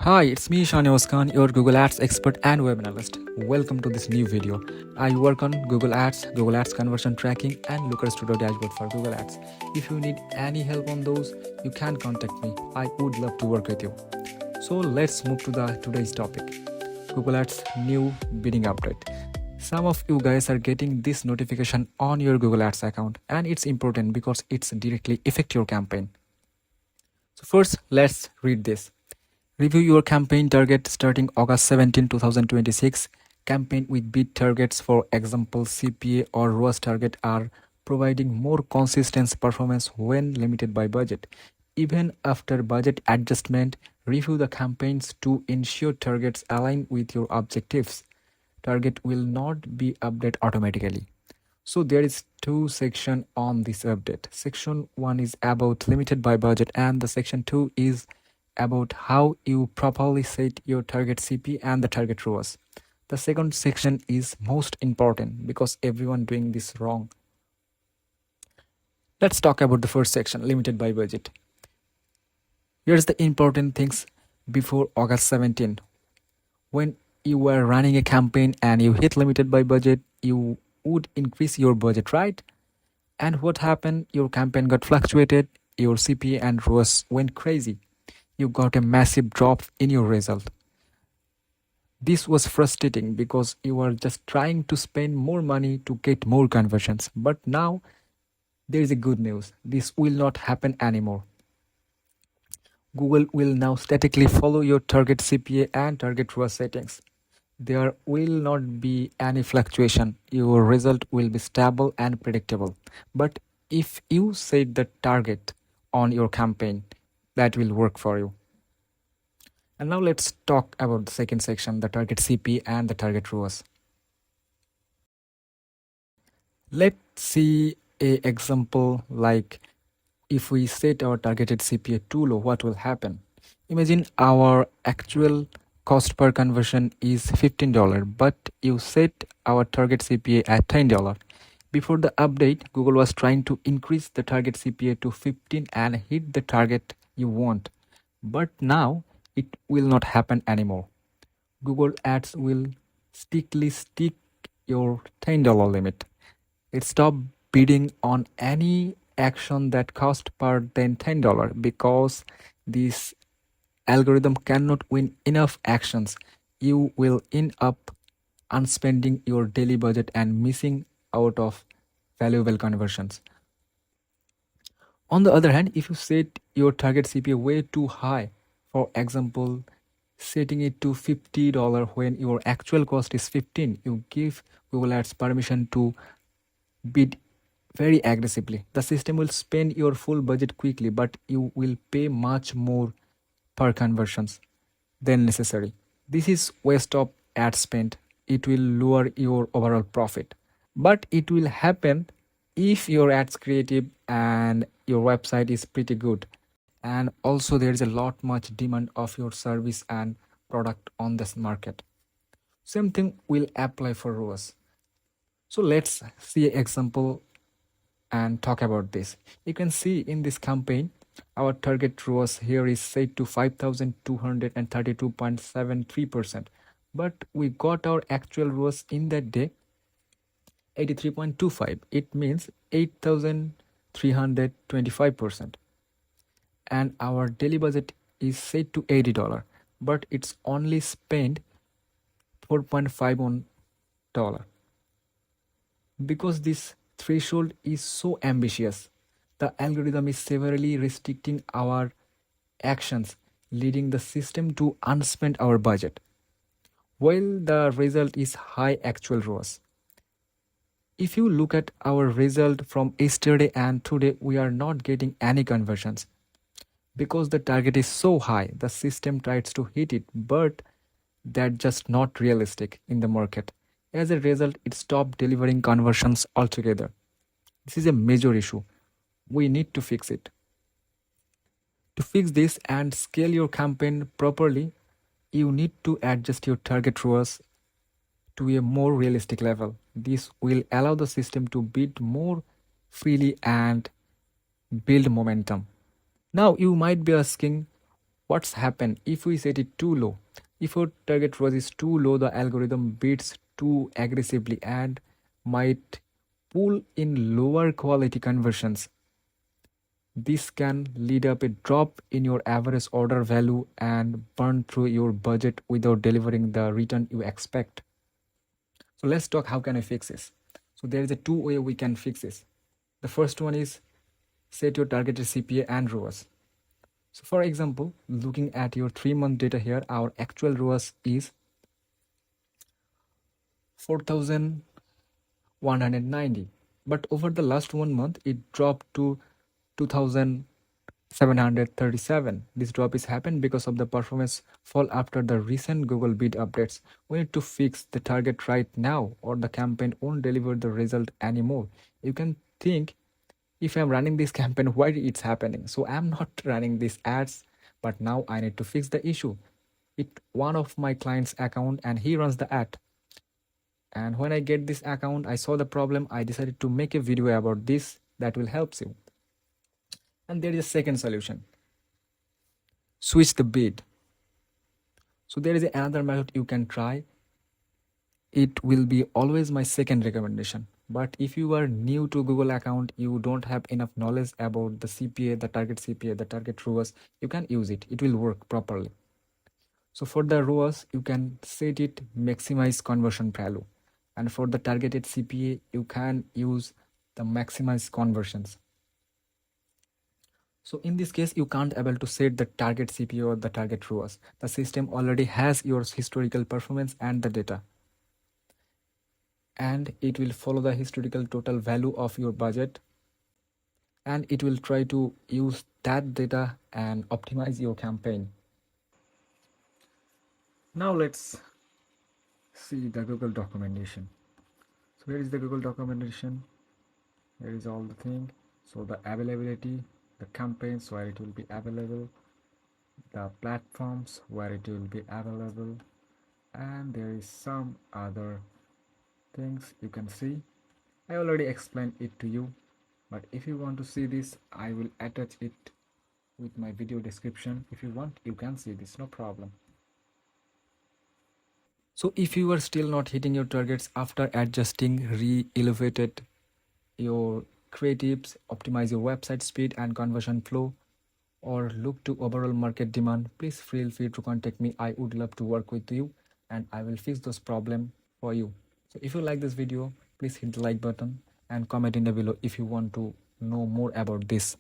Hi, it's me Shani Khan, your Google Ads expert and web analyst. Welcome to this new video. I work on Google Ads conversion tracking, and Looker Studio dashboard for Google Ads. If you need any help on those, you can contact me. I would love to work with you. So let's move to today's topic. Google Ads new bidding update. Some of you guys are getting this notification on your Google Ads account, and it's important because it's directly affect your campaign. So first, let's read this. Review your campaign target starting August 17, 2026. Campaign with bid targets, for example, CPA or ROAS target, are providing more consistent performance when limited by budget. Even after budget adjustment, review the campaigns to ensure targets align with your objectives. Target will not be updated automatically. So there is two section on this update. Section 1 is about limited by budget, and the section 2 is about how you properly set your target CPA and the target ROAS. The second section is most important because everyone doing this wrong. Let's talk about the first section, limited by budget. Here's the important things before August 17. When you were running a campaign and you hit limited by budget, you would increase your budget, right? And what happened? Your campaign got fluctuated, your CPA and ROAS went crazy. You got a massive drop in your result. This was frustrating because you were just trying to spend more money to get more conversions. But now there is a good news. This will not happen anymore. Google will now statically follow your target CPA and target ROAS settings. There will not be any fluctuation. Your result will be stable and predictable. But if you set the target on your campaign, that will work for you. And now let's talk about the second section, the target CPA and the target ROAS. Let's see an example, like if we set our targeted CPA too low, what will happen? Imagine our actual cost per conversion is $15, but you set our target CPA at $10. Before the update, Google was trying to increase the target CPA to 15 and hit the target you want. But now it will not happen anymore. Google Ads will strictly stick your $10 limit. It stop bidding on any action that cost per than $10 because this algorithm cannot win enough actions. You will end up unspending your daily budget and missing out of valuable conversions. On the other hand, if you set your target CPA way too high, for example, setting it to $50 when your actual cost is 15, you give Google Ads permission to bid very aggressively. The system will spend your full budget quickly, but you will pay much more per conversions than necessary. This is waste of ad spend. It will lower your overall profit. But it will happen if your ads creative and your website is pretty good. And also there is a lot much demand of your service and product on this market. Same thing will apply for ROAS. So let's see an example and talk about this. You can see in this campaign, our target ROAS here is set to 5,232.73%. But we got our actual ROAS in that day 83.25. It means 8,325%. And our daily budget is set to $80, but it's only spent $4.51. Because this threshold is so ambitious, the algorithm is severely restricting our actions, leading the system to unspend our budget, while the result is high actual ROAS. If you look at our result from yesterday and today, we are not getting any conversions. Because the target is so high, the system tries to hit it, but that's just not realistic in the market. As a result, it stopped delivering conversions altogether. This is a major issue. We need to fix it. To fix this and scale your campaign properly, you need to adjust your target ROAS to a more realistic level. This will allow the system to bid more freely and build momentum. Now you might be asking, what's happened if we set it too low? If our target ROAS is too low, the algorithm bids too aggressively and might pull in lower quality conversions. This can lead up a drop in your average order value and burn through your budget without delivering the return you expect. So let's talk how can I fix this. So there is a two way we can fix this. The first one is set your targeted CPA and ROAS. So for example, looking at your 3-month data here, our actual ROAS is 4,190. But over the last 1 month, it dropped to 2,737. This drop is happened because of the performance fall after the recent Google bid updates. We need to fix the target right now or the campaign won't deliver the result anymore. You can think, if I'm running this campaign, why it's happening? So I'm not running these ads, but now I need to fix the issue. It one of my client's account and he runs the ad. And when I get this account, I saw the problem. I decided to make a video about this that will help you. And there is a second solution. Switch the bid. So there is another method you can try. It will be always my second recommendation. But if you are new to Google account, you don't have enough knowledge about the CPA, the target CPA, the target ROAS, you can use it. It will work properly. So for the ROAS, you can set it maximize conversion value. And for the targeted CPA, you can use the maximize conversions. So in this case, you can't able to set the target CPA or the target ROAS. The system already has your historical performance and the data. And it will follow the historical total value of your budget. And it will try to use that data and optimize your campaign. Now let's see the Google documentation. So where is the Google documentation? Here is all the thing. So the availability, the campaigns where it will be available, the platforms where it will be available, and there is some other things you can see. I already explained it to you, but if you want to see this, I will attach it with my video description. If you want, you can see this, no problem. So if you are still not hitting your targets after adjusting, re-elevated your creatives, optimize your website speed and conversion flow, or look to overall market demand, please feel free to contact me. I would love to work with you and I will fix those problems for you. So if you like this video, please hit the like button and comment in the below if you want to know more about this.